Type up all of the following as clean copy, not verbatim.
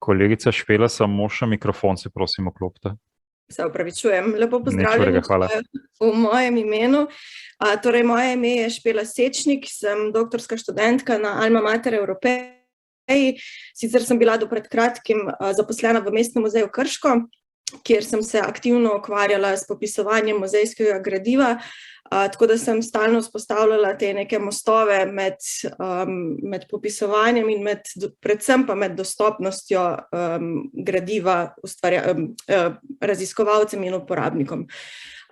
Kolegica Špela, samo še mikrofon se prosim vklopite. Se opravičujem. Lepo Nič pozdravljeni hudega, hvala. v mojem imenu. Torej, moje ime je Špela Sečnik, sem doktorska študentka na Alma Mater Europeji. Sicer sem bila do pred kratkim zaposlena v Mestnem muzeju Krško, kjer sem se aktivno ukvarjala s popisovanjem muzejskega gradiva, tako da sem stalno vzpostavljala te neke mostove med popisovanjem in predvsem pa med dostopnostjo gradiva raziskovalcem in uporabnikom.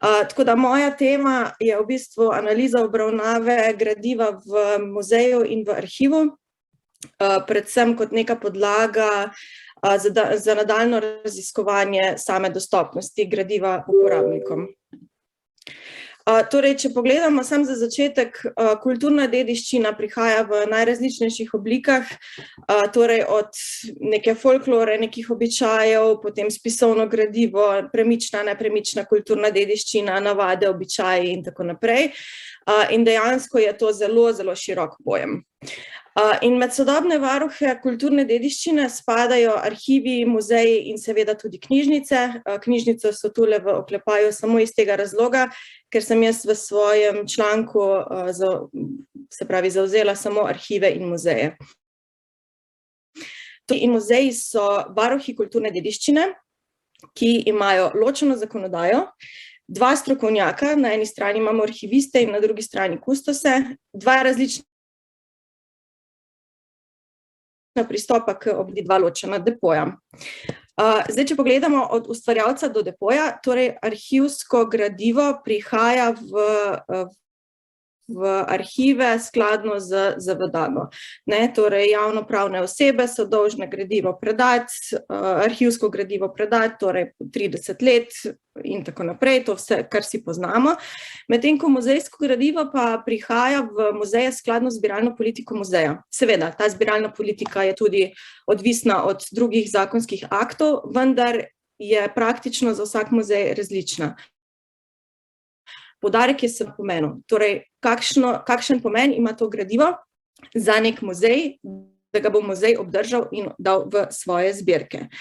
Tako da moja tema je v bistvu analiza obravnave gradiva v muzeju in v arhivu, predvsem kot neka podlaga za nadaljnjo raziskovanje same dostopnosti gradiva uporabnikom. Torej, če pogledamo samo za začetek, kulturna dediščina prihaja v najrazličnejših oblikah, torej od neke folklore, nekih običajev, potem spisovno gradivo, premična, nepremična kulturna dediščina, navade, običaji in tako naprej. In dejansko je to zelo, zelo širok pojem. In med sodobne varuhe kulturne dediščine spadajo arhivi, muzeji in seveda tudi knjižnice. Knjižnice so tule v oklepaju samo iz tega razloga, ker sem jaz v svojem članku zavzela samo arhive in muzeje. In muzeji so varuhi kulturne dediščine, ki imajo ločeno zakonodajo, dva strokovnjaka, na eni strani imamo arhiviste in na drugi strani kustose, dva različna pristopa k dva ločena depoja. Zdaj, če pogledamo od ustvarjalca do depoja, torej arhivsko gradivo prihaja v arhive skladno z ZVDAGO. Torej, javnopravne osebe so dolžne gradivo predati, arhivsko gradivo predati, torej 30 let in tako naprej, to vse, kar si poznamo. Medtem ko muzejsko gradivo pa prihaja v muzeje skladno z zbiralno politiko muzeja. Seveda, ta zbiralna politika je tudi odvisna od drugih zakonskih aktov, vendar je praktično za vsak muzej različna. Poudarek je seveda pomenu. Torej, kakšen pomen ima to gradivo za nek muzej, da ga bo muzej obdržal in dal v svoje zbirke.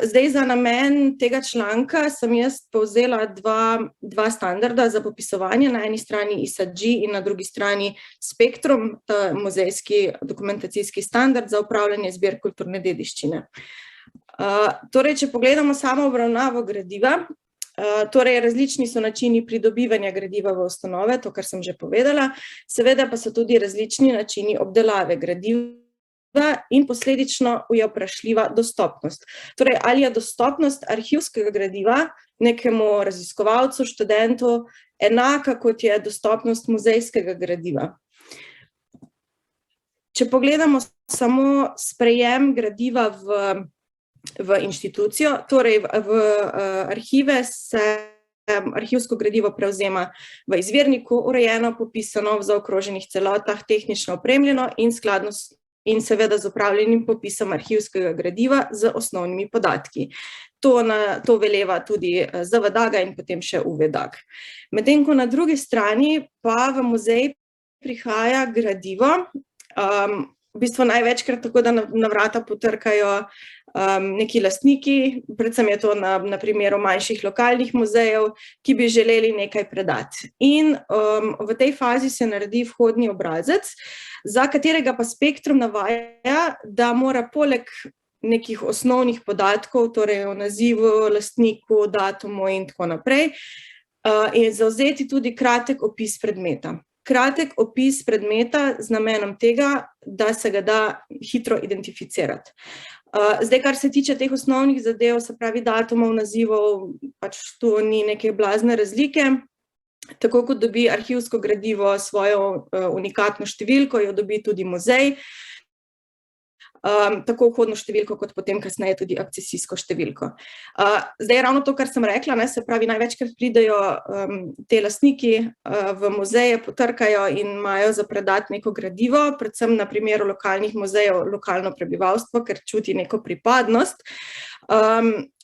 Zdaj, za namen tega članka sem jaz povzela dva standarda za popisovanje, na eni strani ISAG in na drugi strani Spektrum, muzejski dokumentacijski standard za upravljanje zbirk kulturne dediščine. Torej, če pogledamo samo obravnavo gradiva, torej različni so načini pridobivanja gradiva v ustanove, to, kar sem že povedala, seveda pa so tudi različni načini obdelave gradiva in posledično je vprašljiva dostopnost. Torej, ali je dostopnost arhivskega gradiva nekemu raziskovalcu, študentu enaka, kot je dostopnost muzejskega gradiva? Če pogledamo samo sprejem gradiva v inštitucijo, torej v arhive se arhivsko gradivo prevzema v izvirniku, urejeno, popisano v zaokroženih celotah, tehnično opremljeno in skladno in seveda z upravljenim popisom arhivskega gradiva z osnovnimi podatki. To veleva tudi ZVDAGA in potem še UVDAG. Medtem ko na drugi strani pa v muzej prihaja gradivo, v bistvu največkrat tako, da na vrata potrkajo neki lastniki, predvsem je to na primeru manjših lokalnih muzejev, ki bi želeli nekaj predati. In v tej fazi se naredi vhodni obrazec, za katerega pa Spektrum navaja, da mora poleg nekih osnovnih podatkov, torej o nazivu, lastniku, datumu in tako naprej, zavzeti tudi kratek opis predmeta. Kratek opis predmeta z namenom tega, da se ga da hitro identificirati. Zdaj, kar se tiče teh osnovnih zadev, se pravi datumov, nazivov, pač tu ni neke blazne razlike. Tako kot dobi arhivsko gradivo svojo unikatno številko, jo dobi tudi muzej. Tako vhodno številko, kot potem kasneje tudi akcesijsko številko. Zdaj, ravno to, kar sem rekla, se pravi, največkrat pridejo te lastniki v muzeje, potrkajo in imajo za predati neko gradivo, predvsem na primeru lokalnih muzejev, lokalno prebivalstvo, ker čuti neko pripadnost,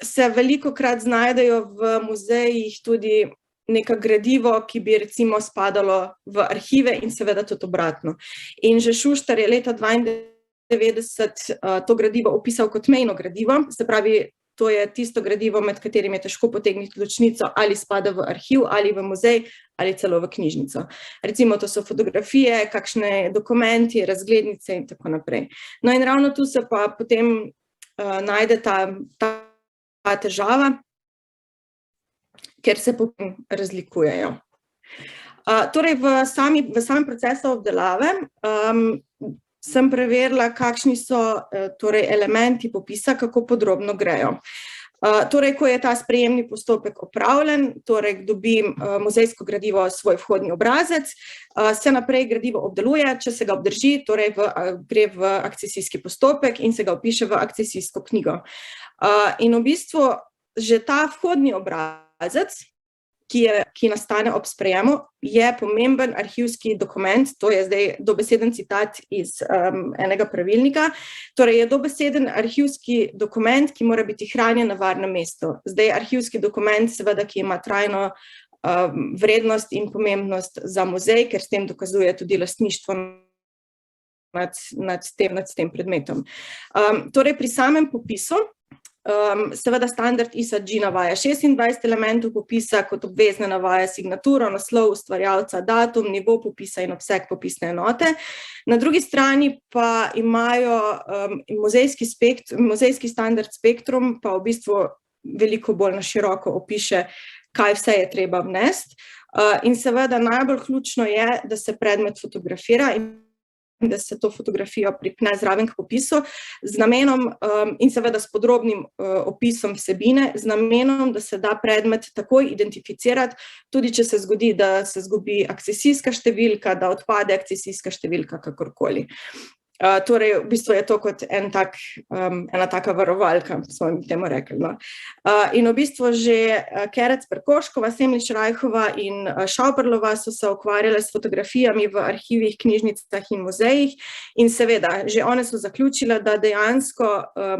se velikokrat znajdejo v muzejih tudi neka gradivo, ki bi recimo spadalo v arhive in seveda tudi obratno. In že Šuštar je leta to gradivo opisal kot mejno gradivo, se pravi, to je tisto gradivo, med katerim je težko potegniti ločnico, ali spada v arhiv, ali v muzej, ali celo v knjižnico. Recimo, to so fotografije, kakšne dokumenti, razglednice in tako naprej. No in ravno tu se pa potem najde ta težava, ker se potem razlikujejo. Torej, v samem procesu obdelave sem preverila, kakšni so torej elementi popisa, kako podrobno grejo. Torej, ko je ta sprejemni postopek opravljen, torej dobi muzejsko gradivo svoj vhodni obrazec, se naprej gradivo obdeluje, če se ga obdrži, torej gre v akcesijski postopek in se ga vpiše v akcesijsko knjigo. In v bistvu že ta vhodni obrazec, ki nastane ob sprejemu, je pomemben arhivski dokument, to je zdaj dobeseden citat iz enega pravilnika, torej je dobeseden arhivski dokument, ki mora biti hranjen na varnem mestu. Zdaj arhivski dokument, seveda, ki ima trajno vrednost in pomembnost za muzej, ker s tem dokazuje tudi lastništvo nad tem predmetom. Torej pri samem popisu, seveda standard ISA-G navaja 26 elementov popisa, kot obvezne navaja signaturo, naslov ustvarjalca, datum, nivo popisa in obseg popisne enote. Na drugi strani pa imajo muzejski standard Spektrum, pa v bistvu veliko bolj na široko opiše, kaj vse je treba vnesti. In seveda najbolj ključno je, da se predmet fotografira in da se to fotografijo pripne zraven k popisu, z namenom in seveda s podrobnim opisom vsebine, z namenom, da se da predmet takoj identificirati, tudi če se zgodi, da se zgubi akcesijska številka, da odpade akcesijska številka, kakorkoli. Torej, v bistvu je to kot ena taka varovalka, smo mi temu rekli. In v bistvu že Kerec Perkoškova, Semlič Rajhova in Šauperlova so se ukvarjale s fotografijami v arhivih, knjižnicah in muzejih in seveda, že one so zaključile, da dejansko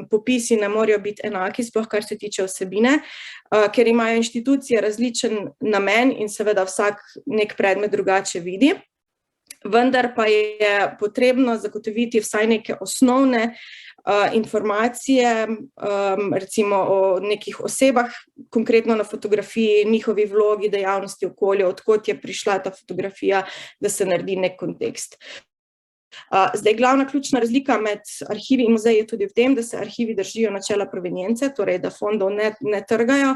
popisi ne morejo biti enaki, sploh kar se tiče vsebine, ker imajo inštitucije različen namen in seveda vsak nek predmet drugače vidi. Vendar pa je potrebno zagotoviti vsaj neke osnovne informacije, recimo o nekih osebah, konkretno na fotografiji, njihovi vlogi, dejavnosti, okolju, odkot je prišla ta fotografija, da se naredi nek kontekst. Zdaj, glavna ključna razlika med arhivi in muzeji je tudi v tem, da se arhivi držijo načela provenience, torej da fondov ne trgajo,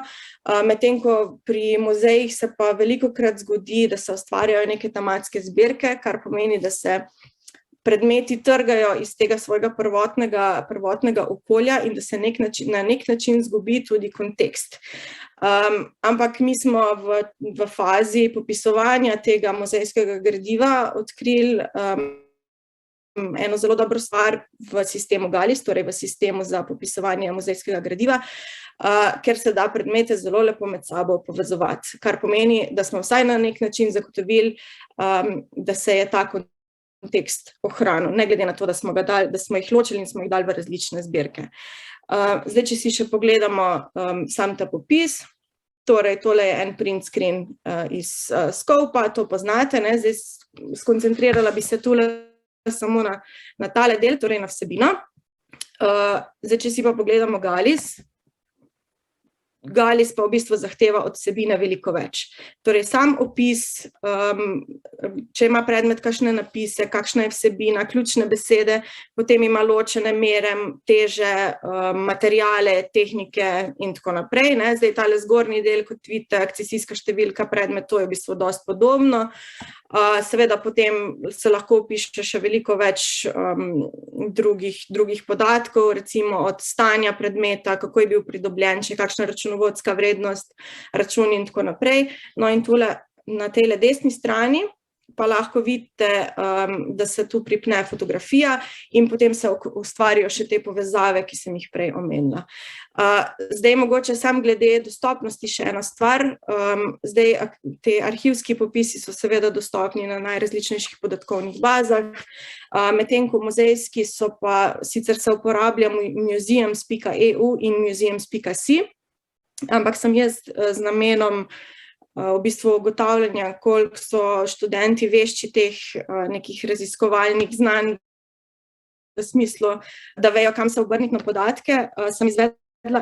medtem ko pri muzejih se pa velikokrat zgodi, da se ustvarjajo neke tematske zbirke, kar pomeni, da se predmeti trgajo iz tega svojega prvotnega okolja in da se na nek način zgubi tudi kontekst. Ampak mi smo v fazi popisovanja tega muzejskega gradiva odkrili eno zelo dobro stvar v sistemu GALIS, torej v sistemu za popisovanje muzejskega gradiva, ker se da predmete zelo lepo med sabo povezovati, kar pomeni, da smo vsaj na nek način zagotovili, da se je ta kontekst ohranil, ne glede na to, da smo jih ločili in smo jih dali v različne zbirke. Zdaj, če si še pogledamo sam ta popis, torej tole je en print screen iz Scopa, to poznate, zdaj skoncentrirala bi se tule samo na tale del, torej na vsebino. Zdaj, če si pa pogledamo GALIS, GALIS pa v bistvu zahteva od vsebine veliko več. Torej, sam opis, če ima predmet kakšne napise, kakšna je vsebina, ključne besede, potem ima ločene mere, teže, materiale, tehnike in tako naprej. Zdaj, tale zgornji del, kot vidite, akcesijska številka, predmet, to je v bistvu dosti podobno. Seveda potem se lahko opiše še veliko več drugih podatkov, recimo od stanja predmeta, kako je bil pridobljen, če je kakšna računovodska vrednost, račun in tako naprej. No in tule na tejle desni strani pa lahko vidite, da se tu pripne fotografija in potem se ustvarijo še te povezave, ki sem jih prej omenila. Zdaj, mogoče sam glede dostopnosti še ena stvar. Zdaj, te arhivski popisi so seveda dostopni na najrazličnejših podatkovnih bazah, medtem ko muzejski so pa, sicer se uporablja museums.eu in museums.si, ampak sem jaz z namenom v bistvu ugotavljanja, koliko so študenti vešči teh nekih raziskovalnih znanj v smislu, da vejo, kam se obrniti na podatke, sem izvedla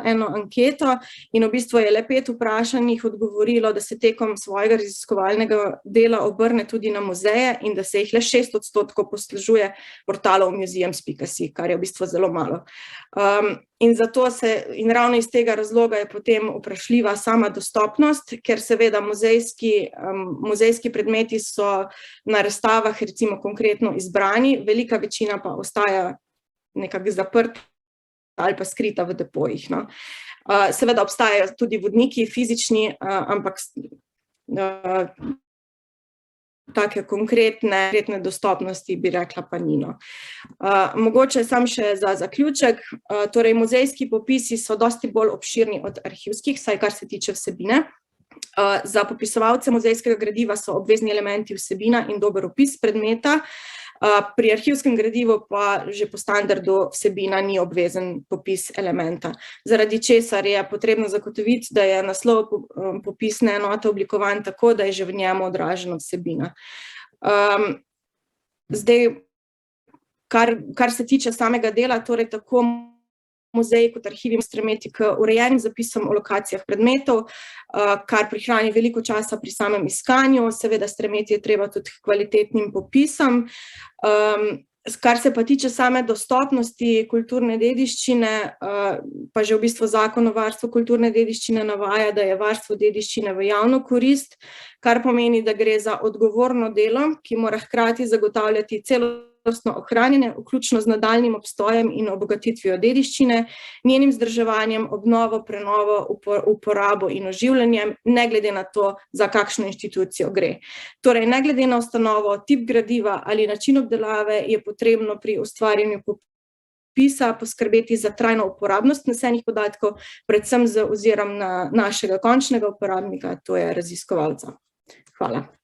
eno anketo in v bistvu je le 5 vprašanih odgovorilo, da se tekom svojega raziskovalnega dela obrne tudi na muzeje in da se jih le 6% poslužuje portalov museums.si, kar je v bistvu zelo malo. In ravno iz tega razloga je potem vprašljiva sama dostopnost, ker seveda muzejski predmeti so na razstavah recimo konkretno izbrani, velika večina pa ostaja nekako zaprta ali pa skrita v depojih. Seveda obstajajo tudi vodniki fizični, ampak take konkretne dostopnosti bi rekla pa ni. Mogoče sam še za zaključek, torej muzejski popisi so dosti bolj obširni od arhivskih, vsaj kar se tiče vsebine. Za popisovalce muzejskega gradiva so obvezni elementi vsebina in dober opis predmeta, pri arhivskem gradivu pa že po standardu vsebina ni obvezen popis elementa, zaradi česar je potrebno zagotoviti, da je naslov popisne enote oblikovan tako, da je že v njemu odražena vsebina. Zdaj, kar se tiče samega dela, torej tako muzeji kot arhivi stremeti k urejenim zapisom o lokacijah predmetov, kar prihrani veliko časa pri samem iskanju, seveda stremeti je treba tudi k kvalitetnim popisom. Kar se pa tiče same dostopnosti kulturne dediščine, pa že v bistvu Zakon o varstvu kulturne dediščine navaja, da je varstvo dediščine v javno korist, kar pomeni, da gre za odgovorno delo, ki mora hkrati zagotavljati celostno ohranjanje, vključno z nadaljnjim obstojem in obogatitvijo dediščine, njenim vzdrževanjem, obnovo, prenovo, uporabo in oživljanjem, ne glede na to, za kakšno inštitucijo gre. Torej, ne glede na ustanovo, tip gradiva ali način obdelave, je potrebno pri ustvarjanju popisa poskrbeti za trajno uporabnost vnesenih podatkov, predvsem z ozirom na našega končnega uporabnika, to je raziskovalca. Hvala.